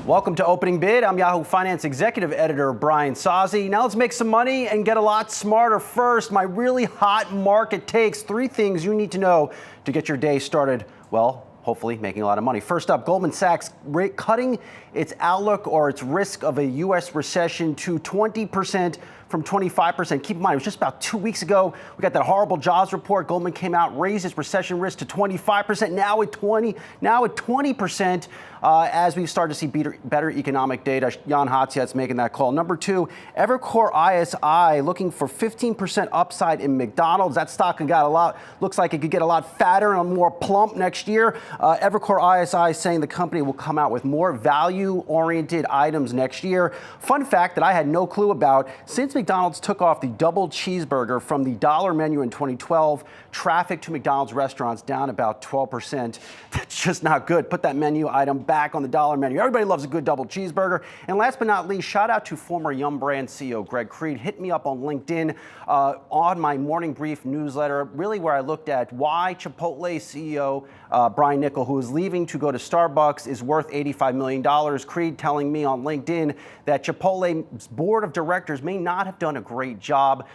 Welcome to Opening Bid. I'm Yahoo Finance Executive Editor Brian Sozzi. Now let's make some money and get a lot smarter. First, my really hot market takes. 3 things you need to know to get your day started, well, hopefully making a lot of money. First up, Goldman Sachs cutting its outlook or its risk of a U.S. recession to 20% from 25%. Keep in mind, it was just about 2 weeks ago. We got that horrible jobs report. Goldman came out, raised its recession risk to 25%. Now at 20%. As we start to see better economic data, Jan Hatziat's making that call. Number 2, Evercore ISI looking for 15% upside in McDonald's. That stock looks like it could get a lot fatter and more plump next year. Evercore ISI saying the company will come out with more value-oriented items next year. Fun fact that I had no clue about: since McDonald's took off the double cheeseburger from the dollar menu in 2012, traffic to McDonald's restaurants down about 12%. That's just not good. Put that menu item back on the dollar menu. Everybody loves a good double cheeseburger. And last but not least, shout out to former Yum Brand CEO Greg Creed. Hit me up on LinkedIn on my Morning Brief newsletter, really where I looked at why Chipotle CEO Brian Niccol, who is leaving to go to Starbucks, is worth $85 million. Creed telling me on LinkedIn that Chipotle's board of directors may not have done a great job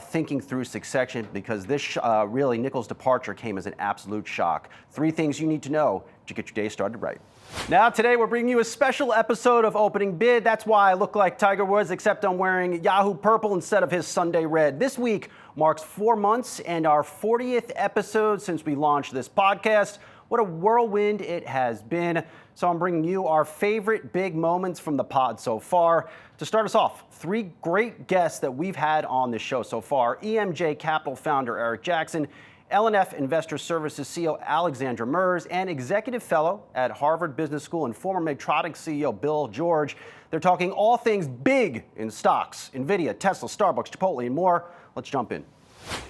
thinking through succession, because this really Niccol's departure came as an absolute shock. 3 things you need to know to get your day started right. Now today we're bringing you a special episode of Opening Bid. That's why I look like Tiger Woods, except I'm wearing Yahoo purple instead of his Sunday red. This week marks 4 months and our 40th episode since we launched this podcast. What a whirlwind it has been. So I'm bringing you our favorite big moments from the pod so far. To start us off, 3 great guests that we've had on this show so far: EMJ Capital founder Eric Jackson, L&F Investor Services CEO Alexandra Mers, and executive fellow at Harvard Business School and former Medtronic CEO Bill George. They're talking all things big in stocks: Nvidia, Tesla, Starbucks, Chipotle, and more. Let's jump in.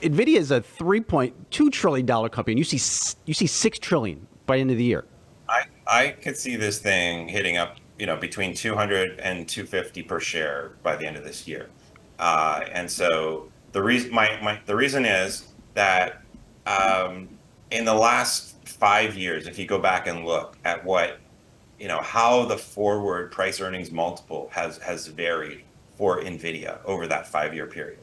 Nvidia is a $3.2 trillion company, and you see $6 trillion by the end of the year. I could see this thing hitting up, between 200 and 250 per share by the end of this year. And so the reason is that in the last 5 years, if you go back and look at how the forward price earnings multiple has varied for Nvidia over that 5-year period.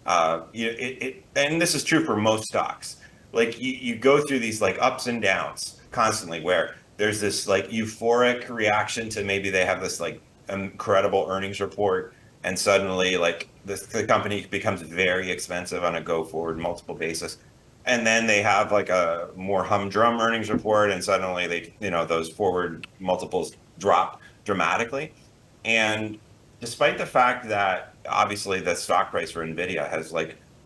And this is true for most stocks. Like you go through these ups and downs constantly, where there's this euphoric reaction to maybe they have this incredible earnings report, and suddenly the company becomes very expensive on a go forward multiple basis. And then they have a more humdrum earnings report, and suddenly those forward multiples drop dramatically. And despite the fact that obviously the stock price for Nvidia has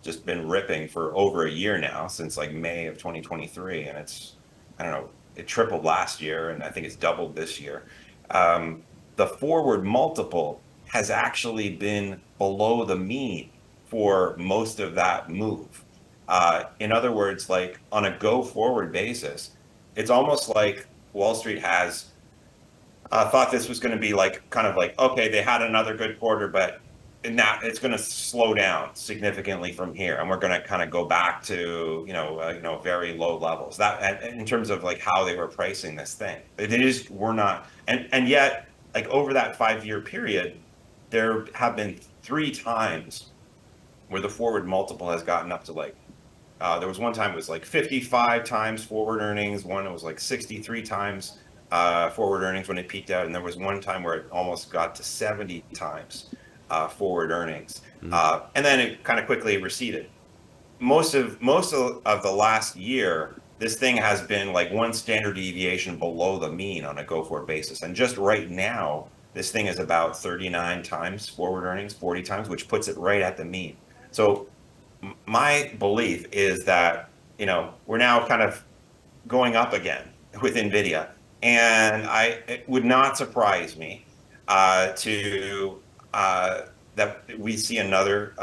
just been ripping for over a year now, since May of 2023, and it's, it tripled last year, and I think it's doubled this year. The forward multiple has actually been below the mean for most of that move. In other words, on a go forward basis, it's almost like Wall Street has thought this was going to be okay, they had another good quarter, but now it's going to slow down significantly from here, and we're going to kind of go back to very low levels. That in terms of how they were pricing this thing, we're not, and yet over that 5-year period, there have been 3 times where the forward multiple has gotten up to there was one time it was 55 times forward earnings, one it was 63 times forward earnings when it peaked out, and there was one time where it almost got to 70 times forward earnings, and then it kind of quickly receded. Most of the last year, this thing has been 1 standard deviation below the mean on a go forward basis, and just right now, this thing is about 39 times forward earnings, 40 times, which puts it right at the mean. So my belief is that we're now kind of going up again with Nvidia, and it would not surprise me that we see another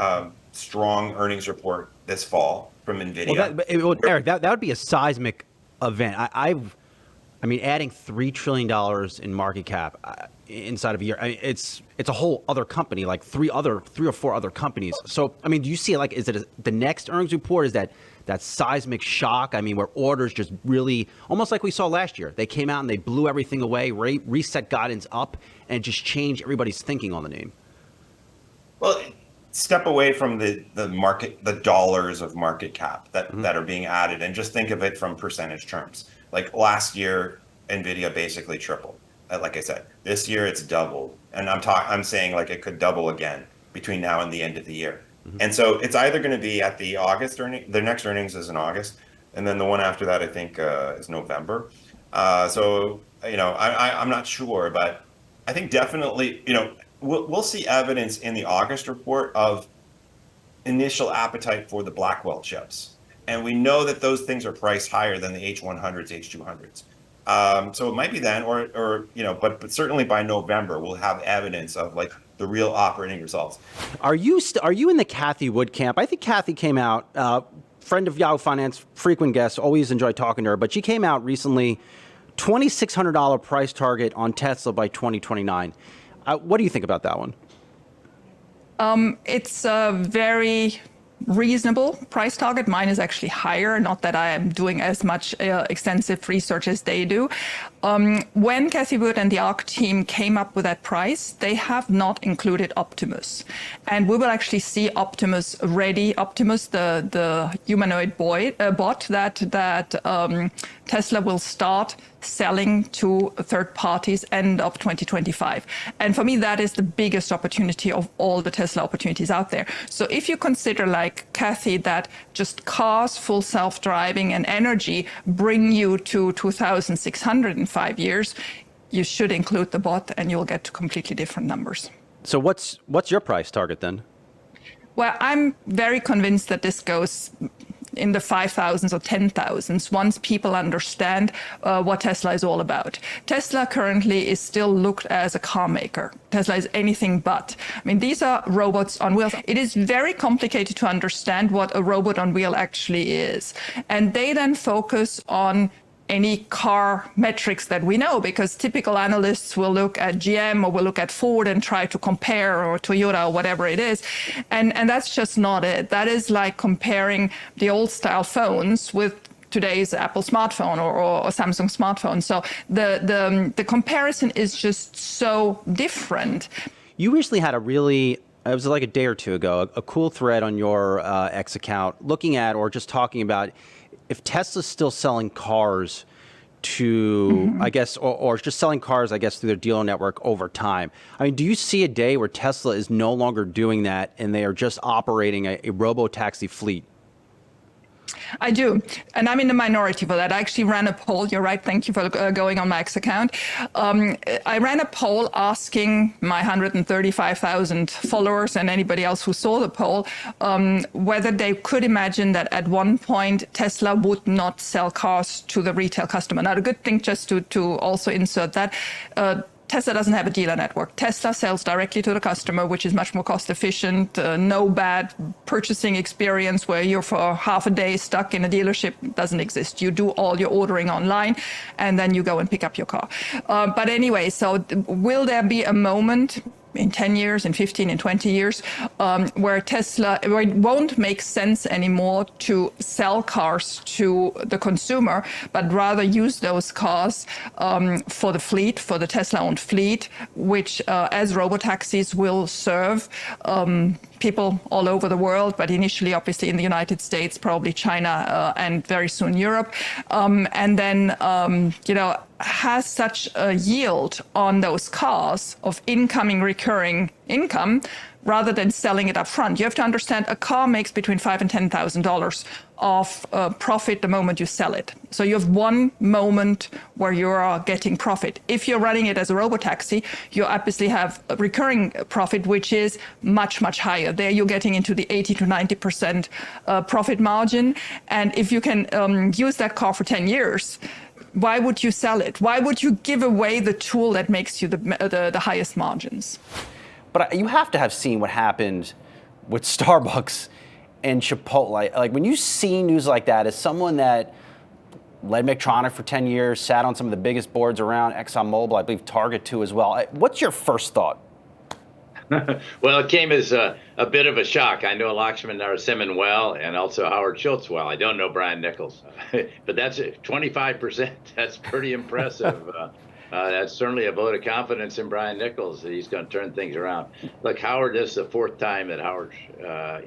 strong earnings report this fall from Nvidia. Eric, that would be a seismic event. I mean, adding $3 trillion in market cap inside of a year, it's a whole other company, 3 or 4 other companies. So, I mean, do you see it is it the next earnings report? Is that that seismic shock. I mean, where orders just really, almost like we saw last year, they came out and they blew everything away, reset guidance up, and just changed everybody's thinking on the name? Well, step away from the market, the dollars of market cap that are being added, and just think of it from percentage terms. Like last year, Nvidia basically tripled. Like I said, this year it's doubled, and I'm saying like it could double again between now and the end of the year. And so it's either going to be at the August earning. The next earnings is in August, and then the one after that I think is November. So I'm not sure, but I think definitely we'll see evidence in the August report of initial appetite for the Blackwell chips, and we know that those things are priced higher than the H100s, H200s. So it might be then, but certainly by November we'll have evidence of like the real operating results. Are you in the Cathie Wood camp? I think Cathie came out, friend of Yahoo Finance, frequent guest, always enjoy talking to her, but she came out recently, $2,600 price target on Tesla by 2029. What do you think about that one? It's a very reasonable price target. Mine is actually higher, not that I am doing as much extensive research as they do. When Cathie Wood and the ARC team came up with that price, they have not included Optimus. And we will actually see Optimus ready. Optimus, the humanoid bot that Tesla will start selling to third parties end of 2025. And for me, that is the biggest opportunity of all the Tesla opportunities out there. So if you consider like Cathie that just cars, full self-driving and energy bring you to 2,600 in 5 years, you should include the bot and you'll get to completely different numbers. So what's your price target then? Well, I'm very convinced that this goes in the 5,000s or 10,000s once people understand what Tesla is all about. Tesla currently is still looked as a car maker. Tesla is anything but. I mean, these are robots on wheels. It is very complicated to understand what a robot on wheel actually is. And they then focus on any car metrics that we know, because typical analysts will look at GM or will look at Ford and try to compare, or Toyota or whatever it is. And that's just not it. That is like comparing the old style phones with today's Apple smartphone or Samsung smartphone. So the comparison is just so different. You recently had it was like a day or two ago, a cool thread on your X account looking at, or just talking about, if Tesla's still selling cars to, I guess, or just selling cars, I guess, through their dealer network over time. I mean, do you see a day where Tesla is no longer doing that and they are just operating a robo-taxi fleet? I do. And I'm in the minority for that. I actually ran a poll. You're right. Thank you for going on my X account. I ran a poll asking my 135,000 followers and anybody else who saw the poll whether they could imagine that at one point Tesla would not sell cars to the retail customer. Now, the good thing, just to also insert that, Tesla doesn't have a dealer network. Tesla sells directly to the customer, which is much more cost efficient. No bad purchasing experience where you're for half a day stuck in a dealership doesn't exist. You do all your ordering online and then you go and pick up your car. But anyway, so will there be a moment in 10 years, in 15, in 20 years, where it won't make sense anymore to sell cars to the consumer, but rather use those cars for the fleet, for the Tesla-owned fleet, which as robotaxis will serve people all over the world, but initially, obviously, in the United States, probably China, and very soon Europe, and then, has such a yield on those cars of incoming recurring income rather than selling it up front. You have to understand a car makes between $5,000 and $10,000 of profit the moment you sell it. So you have one moment where you are getting profit. If you're running it as a robotaxi, you obviously have a recurring profit, which is much, much higher. There you're getting into the 80 to 90% profit margin. And if you can use that car for 10 years, why would you sell it? Why would you give away the tool that makes you the highest margins? But you have to have seen what happened with Starbucks and Chipotle. Like, when you see news like that, as someone that led Medtronic for 10 years, sat on some of the biggest boards around, ExxonMobil, I believe Target too as well, what's your first thought? Well, it came as a bit of a shock. I know Lakshman Narasimhan well, and also Howard Schultz well. I don't know Brian Nichols, but that's 25%. That's pretty impressive. That's certainly a vote of confidence in Brian Nichols that he's going to turn things around. Look, Howard, this is the fourth time that Howard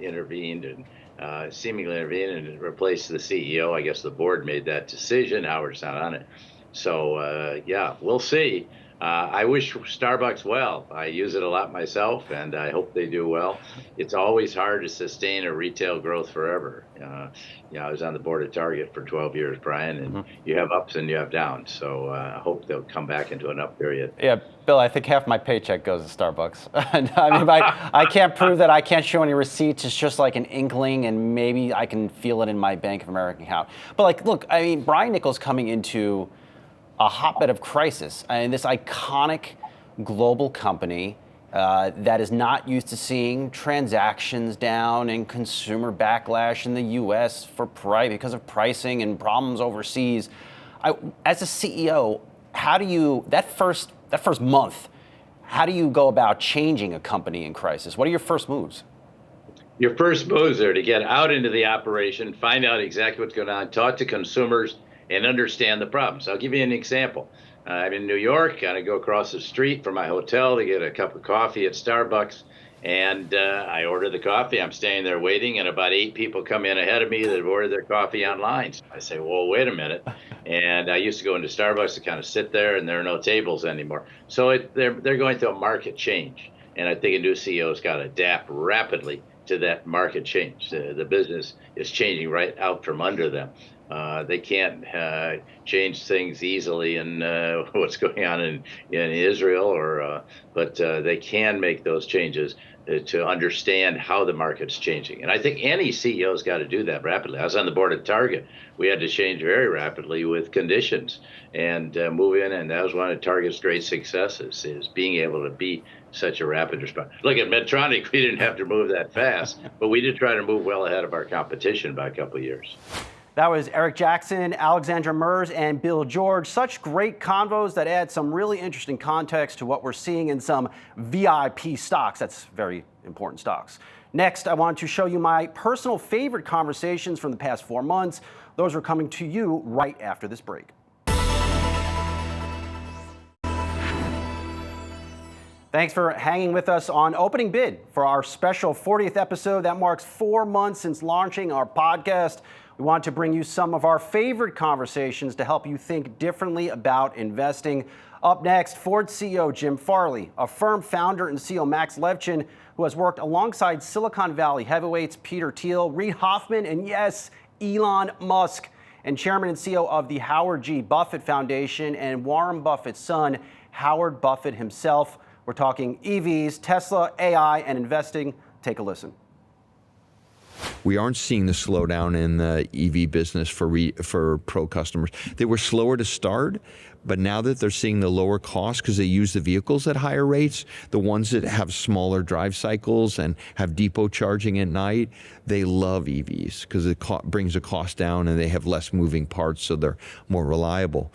intervened and seemingly intervened and replaced the CEO. I guess the board made that decision. Howard's not on it. So, yeah, we'll see. I wish Starbucks well. I use it a lot myself, and I hope they do well. It's always hard to sustain a retail growth forever. I was on the board of Target for 12 years, Brian, and you have ups and you have downs. So I hope they'll come back into an up period. Yeah, Bill, I think half my paycheck goes to Starbucks. I mean, I can't prove that. I can't show any receipts. It's just like an inkling, and maybe I can feel it in my Bank of America account. But like, look, I mean, Brian Nichols coming into a hotbed of crisis, and this iconic global company that is not used to seeing transactions down and consumer backlash in the U.S. because of pricing and problems overseas. As a CEO, how do you that first month? How do you go about changing a company in crisis? What are your first moves? Your first moves are to get out into the operation, find out exactly what's going on, talk to consumers, and understand the problems. I'll give you an example. I'm in New York, and I go across the street from my hotel to get a cup of coffee at Starbucks, and I order the coffee. I'm standing there waiting, and about 8 people come in ahead of me that have ordered their coffee online. So I say, well, wait a minute. And I used to go into Starbucks to kind of sit there, and there are no tables anymore. So they're going through a market change, and I think a new CEO's got to adapt rapidly to that market change. The business is changing right out from under them. They can't change things easily in what's going on in Israel, but they can make those changes to understand how the market's changing. And I think any CEO's got to do that rapidly. I was on the board of Target. We had to change very rapidly with conditions and move in, and that was one of Target's great successes, is being able to be such a rapid response. Look at Medtronic, we didn't have to move that fast, but we did try to move well ahead of our competition by a couple of years. That was Eric Jackson, Alexandra Mers, and Bill George. Such great convos that add some really interesting context to what we're seeing in some VIP stocks. That's very important stocks. Next, I want to show you my personal favorite conversations from the past 4 months. Those are coming to you right after this break. Thanks for hanging with us on Opening Bid for our special 40th episode. That marks 4 months since launching our podcast. We want to bring you some of our favorite conversations to help you think differently about investing. Up next, Ford CEO Jim Farley, a firm founder and CEO Max Levchin, who has worked alongside Silicon Valley heavyweights Peter Thiel, Reid Hoffman, and yes, Elon Musk, and chairman and CEO of the Howard G. Buffett Foundation and Warren Buffett's son, Howard Buffett himself. We're talking EVs, Tesla, AI, and investing. Take a listen. We aren't seeing the slowdown in the EV business for pro customers. They were slower to start, but now that they're seeing the lower cost because they use the vehicles at higher rates, the ones that have smaller drive cycles and have depot charging at night, they love EVs because it brings the cost down and they have less moving parts, so they're more reliable.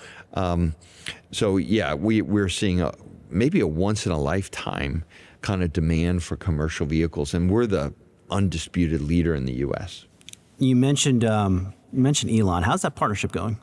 So yeah, we're seeing maybe a once in a lifetime kind of demand for commercial vehicles, and we're the undisputed leader in the U.S. You mentioned Elon. How's that partnership going?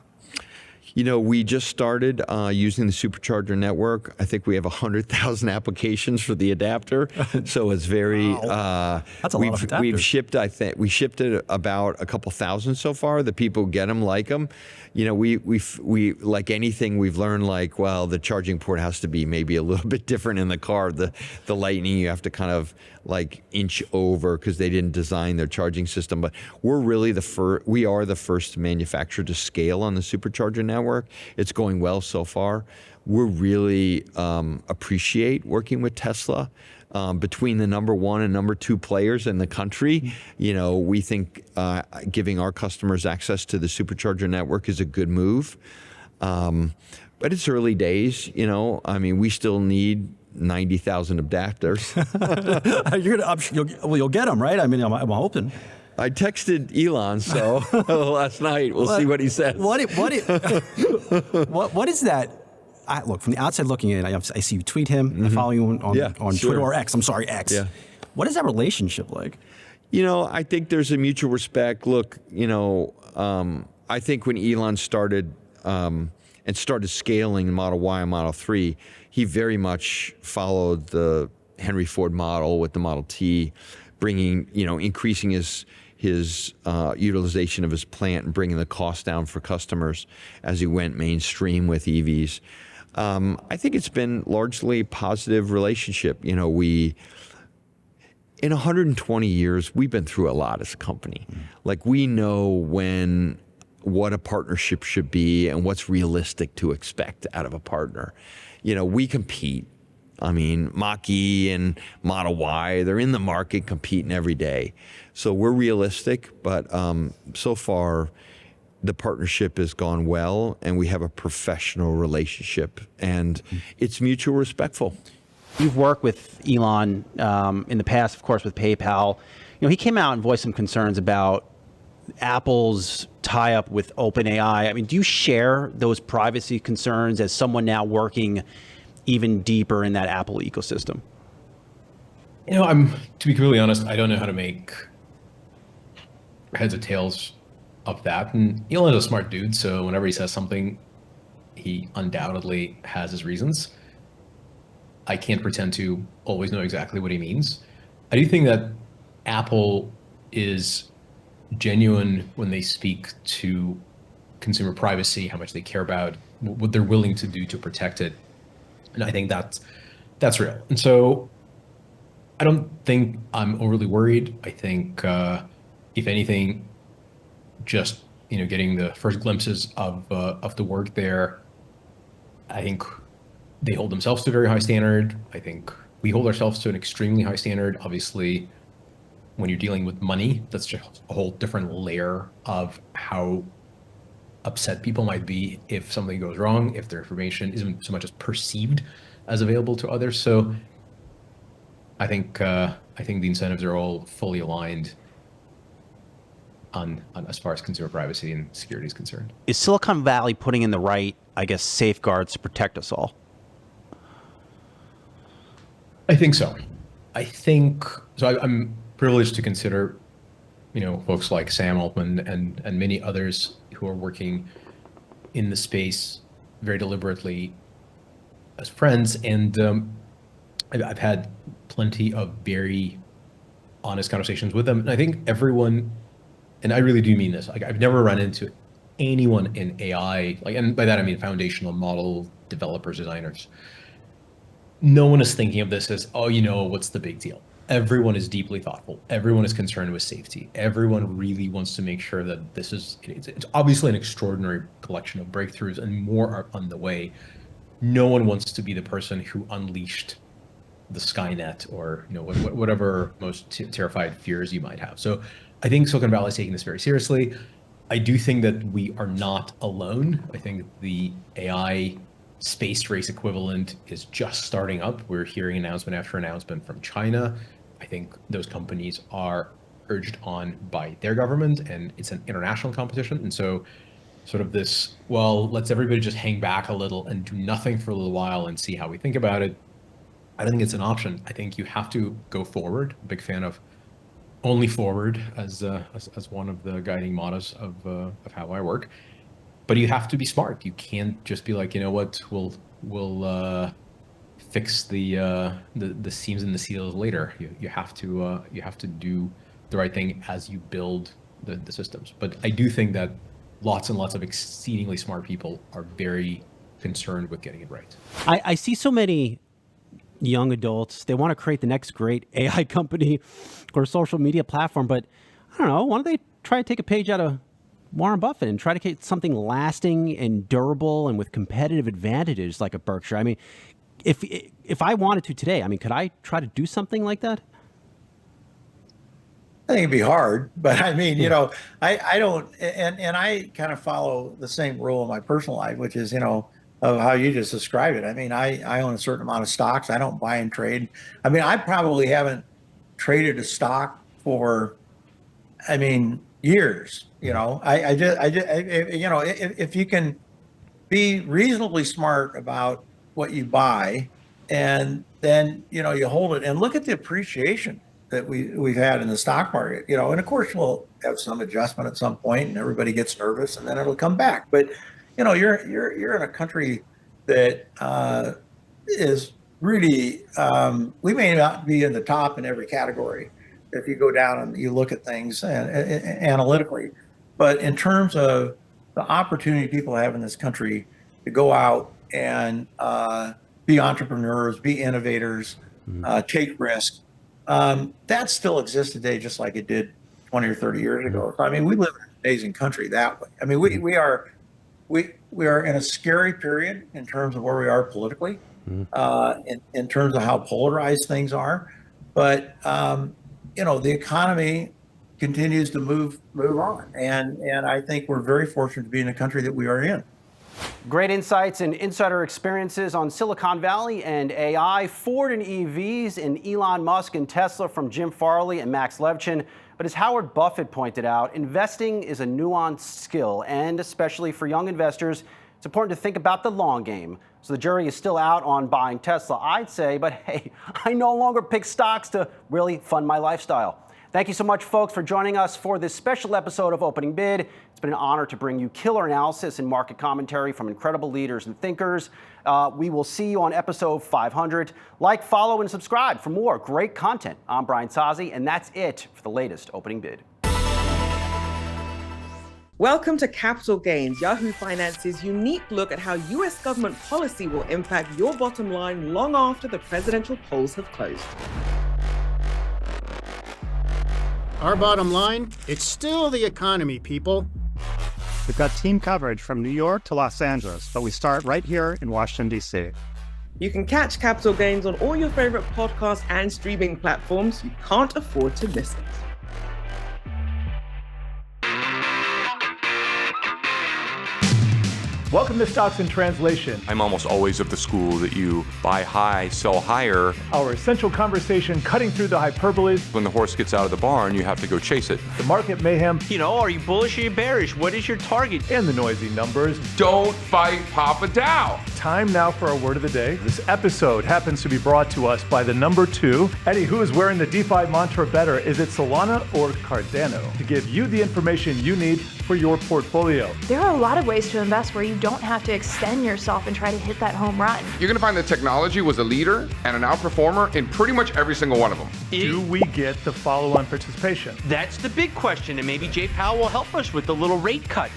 You know, we just started using the supercharger network. I think we have 100,000 applications for the adapter, so it's very. Wow. That's a lot of adapters. We've shipped. I think we shipped it about a couple thousand so far. The people who get them like them. You know, we like anything we've learned. Like, well, the charging port has to be maybe a little bit different in the car. The Lightning, you have to kind of like inch over because they didn't design their charging system. But we're really we are the first manufacturer to scale on the supercharger network. It's going well so far. We really appreciate working with Tesla. Between the number 1 and number 2 players in the country, you know, we think giving our customers access to the supercharger network is a good move. But it's early days, you know. I mean, we still need 90,000 adapters. You'll get them, right? I mean, I'm hoping. I texted Elon last night. We'll see what he says. What is that? look, from the outside looking in, I see you tweet him. I follow you on Twitter or X. I'm sorry, X. Yeah. What is that relationship like? I think there's a mutual respect. Look, I think when Elon started and started scaling Model Y and Model 3, he very much followed the Henry Ford model with the Model T, increasing his utilization of his plant and bringing the cost down for customers as he went mainstream with EVs. I think it's been largely a positive relationship. In 120 years, we've been through a lot as a company. Like, we know what a partnership should be and what's realistic to expect out of a partner. We compete. I mean, Mach-E and Model Y, they're in the market competing every day. So we're realistic, but so far the partnership has gone well and we have a professional relationship and it's mutual respectful. You've worked with Elon in the past, of course, with PayPal. He came out and voiced some concerns about Apple's tie-up with OpenAI. I mean, do you share those privacy concerns as someone now working even deeper in that Apple ecosystem? To be completely honest, I don't know how to make heads or tails of that. And Elon is a smart dude, so whenever he says something, he undoubtedly has his reasons. I can't pretend to always know exactly what he means. I do think that Apple is genuine when they speak to consumer privacy, how much they care about, what they're willing to do to protect it. And I think that's real. And so I don't think I'm overly worried. I think, if anything, just getting the first glimpses of the work there, I think they hold themselves to a very high standard. I think we hold ourselves to an extremely high standard. Obviously, when you're dealing with money, that's just a whole different layer of how upset people might be if something goes wrong, if their information isn't so much as perceived as available to others. So I think the incentives are all fully aligned on as far as consumer privacy and security is concerned. Is Silicon Valley putting in the right, safeguards to protect us all? I think so. I'm privileged to consider, folks like Sam Altman and many others who are working in the space very deliberately as friends. And I've had plenty of very honest conversations with them. And I think everyone, and I really do mean this, I've never run into anyone in AI, and by that I mean foundational model developers, designers. No one is thinking of this as, what's the big deal? Everyone is deeply thoughtful. Everyone is concerned with safety. Everyone really wants to make sure that it's obviously an extraordinary collection of breakthroughs and more are on the way. No one wants to be the person who unleashed the Skynet or whatever most terrified fears you might have. So I think Silicon Valley is taking this very seriously. I do think that we are not alone. I think the AI space race equivalent is just starting up. We're hearing announcement after announcement from China. I think those companies are urged on by their government, and it's an international competition. And so sort of this, let's everybody just hang back a little and do nothing for a little while and see how we think about it. I don't think it's an option. I think you have to go forward. Big fan of only forward as one of the guiding mottos of how I work. But you have to be smart. You can't just be like, we'll fix the seams in the seals later. You have to do the right thing as you build the systems. But I do think that lots and lots of exceedingly smart people are very concerned with getting it right. I see so many young adults. They want to create the next great AI company or social media platform, but I don't know. Why don't they try to take a page out of Warren Buffett and try to create something lasting and durable and with competitive advantages like a Berkshire? I mean, if I wanted to today, could I try to do something like that? I think it'd be hard, but I don't, and I kind of follow the same rule in my personal life, which is, of how you just described it. I own a certain amount of stocks. I don't buy and trade. I probably haven't traded a stock for, years. If you can be reasonably smart about what you buy, and then you hold it and look at the appreciation that we've had in the stock market. And of course we'll have some adjustment at some point, and everybody gets nervous, and then it'll come back. But you're in a country that is really we may not be in the top in every category if you go down and you look at things analytically, but in terms of the opportunity people have in this country to go out and be entrepreneurs, be innovators, take risks, that still exists today, just like it did 20 or 30 years ago. I mean, we live in an amazing country that way. I mean, we are in a scary period in terms of where we are politically, in terms of how polarized things are. But the economy continues to move on, and I think we're very fortunate to be in the country that we are in. Great insights and insider experiences on Silicon Valley and AI, Ford and EVs, and Elon Musk and Tesla from Jim Farley and Max Levchin. But as Howard Buffett pointed out, investing is a nuanced skill, and especially for young investors, it's important to think about the long game. So the jury is still out on buying Tesla, I'd say, but hey, I no longer pick stocks to really fund my lifestyle. Thank you so much, folks, for joining us for this special episode of Opening Bid. It's been an honor to bring you killer analysis and market commentary from incredible leaders and thinkers. We will see you on episode 500. Like, follow, and subscribe for more great content. I'm Brian Sozzi, and that's it for the latest Opening Bid. Welcome to Capital Gains, Yahoo Finance's unique look at how U.S. government policy will impact your bottom line long after the presidential polls have closed. Our bottom line, it's still the economy, people. We've got team coverage from New York to Los Angeles, but we start right here in Washington, D.C. You can catch Capital Gains on all your favorite podcast and streaming platforms. You can't afford to miss it. Welcome to Stocks in Translation. I'm almost always of the school that you buy high, sell higher. Our essential conversation cutting through the hyperboles. When the horse gets out of the barn, you have to go chase it. The market mayhem. Are you bullish or you bearish? What is your target? And the noisy numbers. Don't fight Papa Dow. Time now for our word of the day. This episode happens to be brought to us by the number 2. Eddie, who is wearing the DeFi mantra better? Is it Solana or Cardano? To give you the information you need for your portfolio. There are a lot of ways to invest where you don't have to extend yourself and try to hit that home run. You're going to find that technology was a leader and an outperformer in pretty much every single one of them. Do we get the follow-on participation? That's the big question, and maybe Jay Powell will help us with the little rate cut.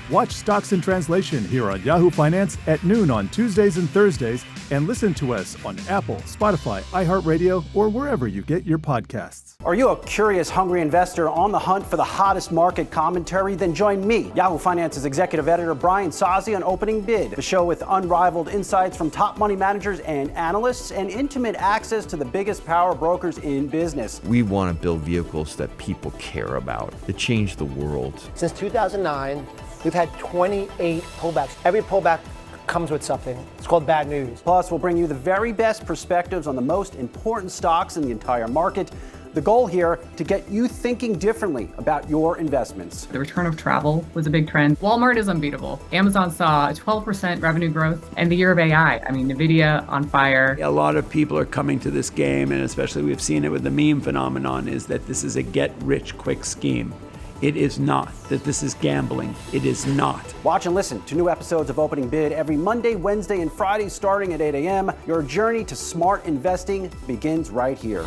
Watch Stocks in Translation here on Yahoo Finance at noon on Tuesdays and Thursdays, and listen to us on Apple, Spotify, iHeartRadio, or wherever you get your podcasts. Are you a curious, hungry investor on the hunt for the hottest market commentary? Then join me, Yahoo Finance's executive editor Brian Sozzi, on Opening Bid, the show with unrivaled insights from top money managers and analysts, and intimate access to the biggest power brokers in business. We want to build vehicles that people care about, that change the world. Since 2009, we've had 28 pullbacks. Every pullback comes with something. It's called bad news. Plus, we'll bring you the very best perspectives on the most important stocks in the entire market. The goal here, to get you thinking differently about your investments. The return of travel was a big trend. Walmart is unbeatable. Amazon saw a 12% revenue growth, and the year of AI. I mean, Nvidia on fire. A lot of people are coming to this game, and especially we've seen it with the meme phenomenon, is that this is a get-rich-quick scheme. It is not. That this is gambling. It is not. Watch and listen to new episodes of Opening Bid every Monday, Wednesday, and Friday starting at 8 a.m. Your journey to smart investing begins right here.